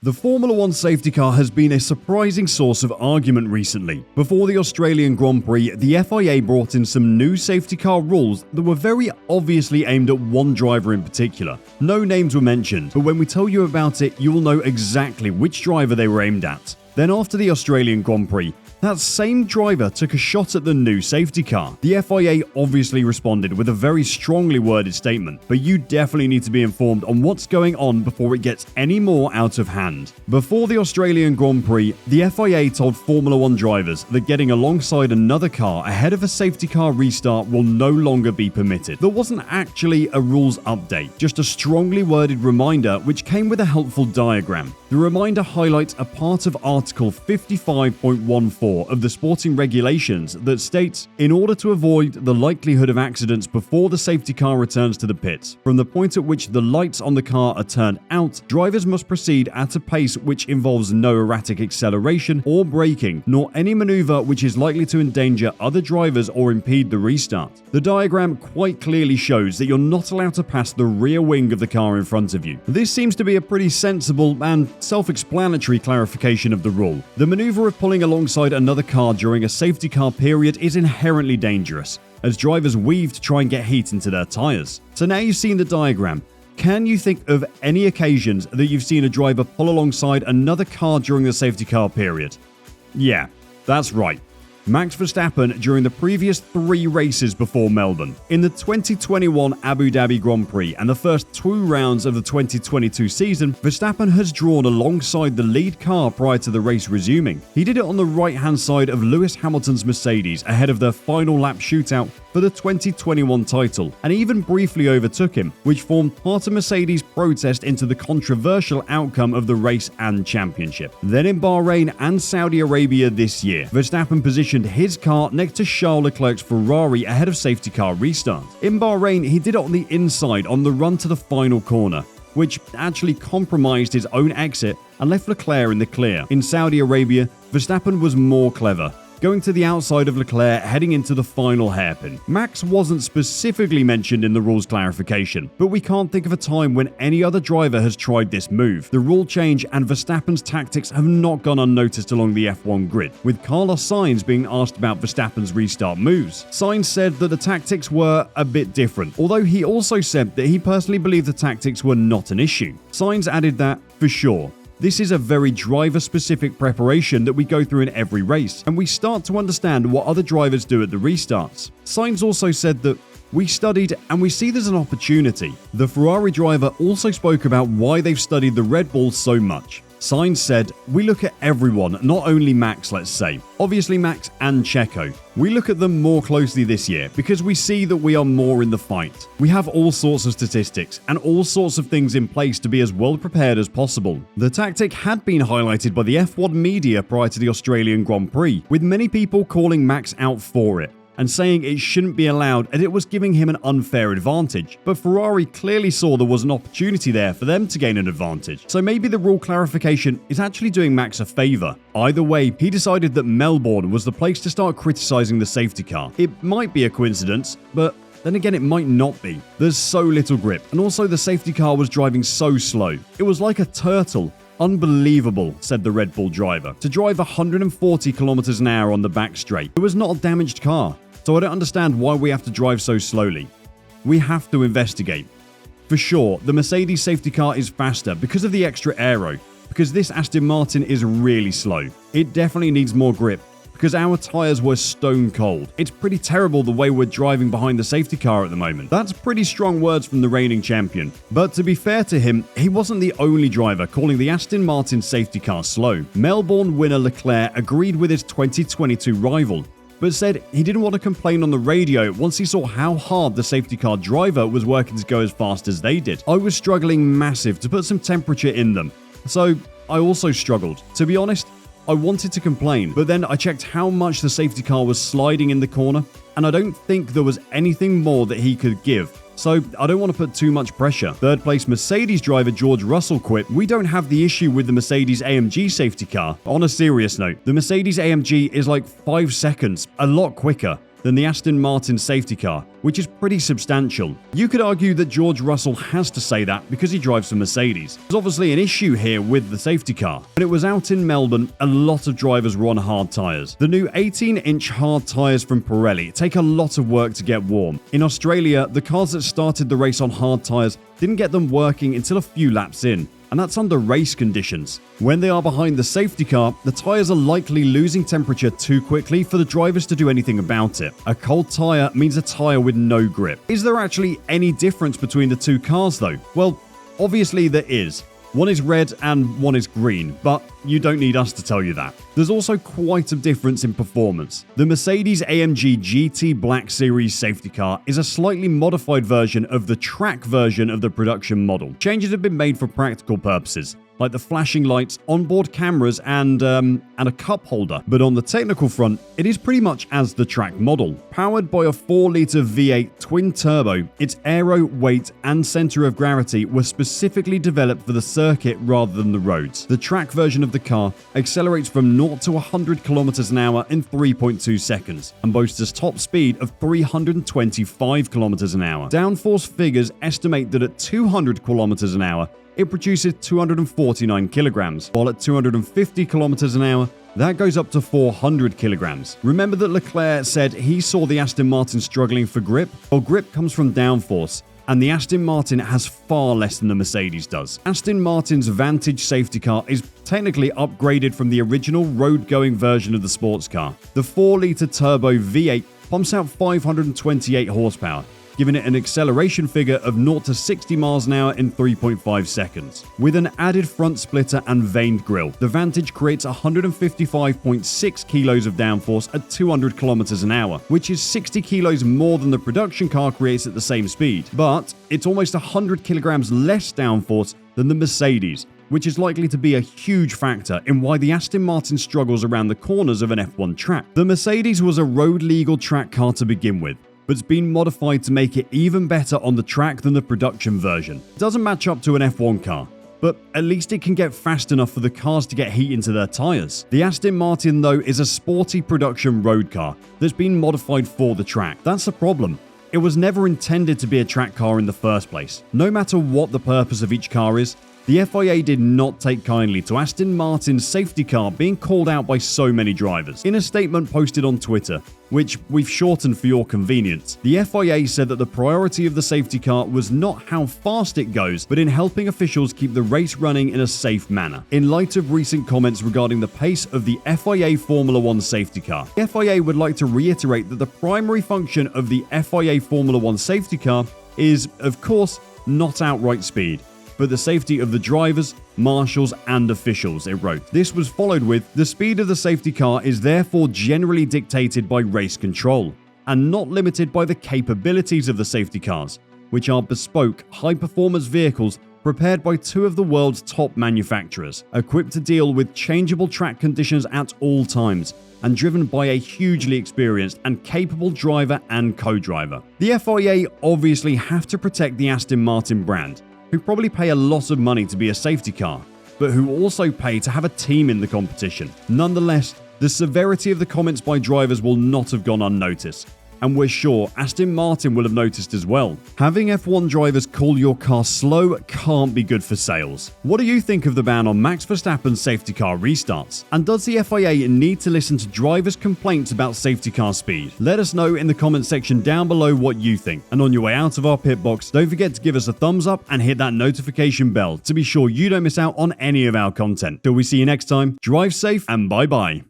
The Formula One safety car has been a surprising source of argument recently. Before the Australian Grand Prix, the FIA brought in some new safety car rules that were very obviously aimed at one driver in particular. No names were mentioned, but when we tell you about it, you will know exactly which driver they were aimed at. Then after the Australian Grand Prix, that same driver took a shot at the new safety car. The FIA obviously responded with a very strongly worded statement, but you definitely need to be informed on what's going on before it gets any more out of hand. Before the Australian Grand Prix, the FIA told Formula One drivers that getting alongside another car ahead of a safety car restart will no longer be permitted. There wasn't actually a rules update, just a strongly worded reminder which came with a helpful diagram. The reminder highlights a part of Article 55.14 of the sporting regulations that states, in order to avoid the likelihood of accidents before the safety car returns to the pits, from the point at which the lights on the car are turned out, drivers must proceed at a pace which involves no erratic acceleration or braking, nor any maneuver which is likely to endanger other drivers or impede the restart. The diagram quite clearly shows that you're not allowed to pass the rear wing of the car in front of you. This seems to be a pretty sensible and self-explanatory clarification of the rule. The maneuver of pulling alongside another car during a safety car period is inherently dangerous, as drivers weave to try and get heat into their tyres. So now you've seen the diagram, can you think of any occasions that you've seen a driver pull alongside another car during the safety car period? Yeah, that's right. Max Verstappen during the previous 3 races before Melbourne. In the 2021 Abu Dhabi Grand Prix and the first 2 rounds of the 2022 season, Verstappen has drawn alongside the lead car prior to the race resuming. He did it on the right-hand side of Lewis Hamilton's Mercedes ahead of their final lap shootout for the 2021 title, and even briefly overtook him, which formed part of Mercedes' protest into the controversial outcome of the race and championship. Then in Bahrain and Saudi Arabia this year, Verstappen positioned his car next to Charles Leclerc's Ferrari ahead of safety car restart. In Bahrain, he did it on the inside on the run to the final corner, which actually compromised his own exit and left Leclerc in the clear. In Saudi Arabia, Verstappen was more clever, going to the outside of Leclerc heading into the final hairpin. Max wasn't specifically mentioned in the rules clarification, but we can't think of a time when any other driver has tried this move. The rule change and Verstappen's tactics have not gone unnoticed along the F1 grid, with Carlos Sainz being asked about Verstappen's restart moves. Sainz said that the tactics were a bit different, although he also said that he personally believed the tactics were not an issue. Sainz added that, for sure, this is a very driver-specific preparation that we go through in every race, and we start to understand what other drivers do at the restarts. Sainz also said that we studied and we see there's an opportunity. The Ferrari driver also spoke about why they've studied the Red Bull so much. Sainz said, we look at everyone, not only Max, let's say. Obviously Max and Checo. We look at them more closely this year because we see that we are more in the fight. We have all sorts of statistics and all sorts of things in place to be as well prepared as possible. The tactic had been highlighted by the F1 media prior to the Australian Grand Prix, with many people calling Max out for it and saying it shouldn't be allowed and it was giving him an unfair advantage. But Ferrari clearly saw there was an opportunity there for them to gain an advantage. So maybe the rule clarification is actually doing Max a favour. Either way, he decided that Melbourne was the place to start criticising the safety car. It might be a coincidence, but then again it might not be. There's so little grip, and also the safety car was driving so slow. It was like a turtle. Unbelievable, said the Red Bull driver, to drive 140 kilometers an hour on the back straight. It was not a damaged car. So I don't understand why we have to drive so slowly. We have to investigate. For sure, the Mercedes safety car is faster because of the extra aero, because this Aston Martin is really slow. It definitely needs more grip, because our tyres were stone cold. It's pretty terrible the way we're driving behind the safety car at the moment. That's pretty strong words from the reigning champion. But to be fair to him, he wasn't the only driver calling the Aston Martin safety car slow. Melbourne winner Leclerc agreed with his 2022 rival, but said he didn't want to complain on the radio once he saw how hard the safety car driver was working to go as fast as they did. I was struggling massive to put some temperature in them, so I also struggled. To be honest, I wanted to complain, but then I checked how much the safety car was sliding in the corner, and I don't think there was anything more that he could give. So I don't want to put too much pressure. Third place Mercedes driver George Russell quit. We don't have the issue with the Mercedes AMG safety car. On a serious note, the Mercedes AMG is like 5 seconds, a lot quicker. than the Aston Martin safety car, which is pretty substantial. You could argue that George Russell has to say that because he drives for Mercedes. There's obviously an issue here with the safety car. When it was out in Melbourne, a lot of drivers were on hard tyres. The new 18-inch hard tyres from Pirelli take a lot of work to get warm. In Australia, the cars that started the race on hard tyres didn't get them working until a few laps in, and that's under race conditions. When they are behind the safety car, the tyres are likely losing temperature too quickly for the drivers to do anything about it. A cold tyre means a tyre with no grip. Is there actually any difference between the two cars though? Well, obviously there is. One is red and one is green, but you don't need us to tell you that. There's also quite a difference in performance. The Mercedes-AMG GT Black Series safety car is a slightly modified version of the track version of the production model. Changes have been made for practical purposes, like the flashing lights, onboard cameras, and a cup holder. But on the technical front, it is pretty much as the track model. Powered by a 4-litre V8 twin-turbo, its aero, weight, and centre of gravity were specifically developed for the circuit rather than the roads. The track version of the car accelerates from 0 to 100 km an hour in 3.2 seconds, and boasts a top speed of 325 km an hour. Downforce figures estimate that at 200 km an hour, it produces 249 kilograms, while at 250 kilometers an hour, that goes up to 400 kilograms. Remember that Leclerc said he saw the Aston Martin struggling for grip? Well, grip comes from downforce, and the Aston Martin has far less than the Mercedes does. Aston Martin's Vantage safety car is technically upgraded from the original road-going version of the sports car. The 4-litre turbo V8 pumps out 528 horsepower, giving it an acceleration figure of 0 to 60 miles an hour in 3.5 seconds. With an added front splitter and vaned grille, the Vantage creates 155.6 kilos of downforce at 200 kilometers an hour, which is 60 kilos more than the production car creates at the same speed. But it's almost 100 kilograms less downforce than the Mercedes, which is likely to be a huge factor in why the Aston Martin struggles around the corners of an F1 track. The Mercedes was a road-legal track car to begin with, but it's been modified to make it even better on the track than the production version. It doesn't match up to an F1 car, but at least it can get fast enough for the cars to get heat into their tyres. The Aston Martin, though, is a sporty production road car that's been modified for the track. That's a problem. It was never intended to be a track car in the first place. No matter what the purpose of each car is, the FIA did not take kindly to Aston Martin's safety car being called out by so many drivers. In a statement posted on Twitter, which we've shortened for your convenience, the FIA said that the priority of the safety car was not how fast it goes, but in helping officials keep the race running in a safe manner. In light of recent comments regarding the pace of the FIA Formula 1 safety car, the FIA would like to reiterate that the primary function of the FIA Formula 1 safety car is, of course, not outright speed, but the safety of the drivers, marshals, and officials, it wrote. This was followed with, the speed of the safety car is therefore generally dictated by race control, and not limited by the capabilities of the safety cars, which are bespoke, high-performance vehicles prepared by two of the world's top manufacturers, equipped to deal with changeable track conditions at all times, and driven by a hugely experienced and capable driver and co-driver. The FIA obviously have to protect the Aston Martin brand, who probably pay a lot of money to be a safety car, but who also pay to have a team in the competition. Nonetheless, the severity of the comments by drivers will not have gone unnoticed, and we're sure Aston Martin will have noticed as well. Having F1 drivers call your car slow can't be good for sales. What do you think of the ban on Max Verstappen's safety car restarts? And does the FIA need to listen to drivers' complaints about safety car speed? Let us know in the comment section down below what you think. And on your way out of our pit box, don't forget to give us a thumbs up and hit that notification bell to be sure you don't miss out on any of our content. Till we see you next time, drive safe and bye-bye.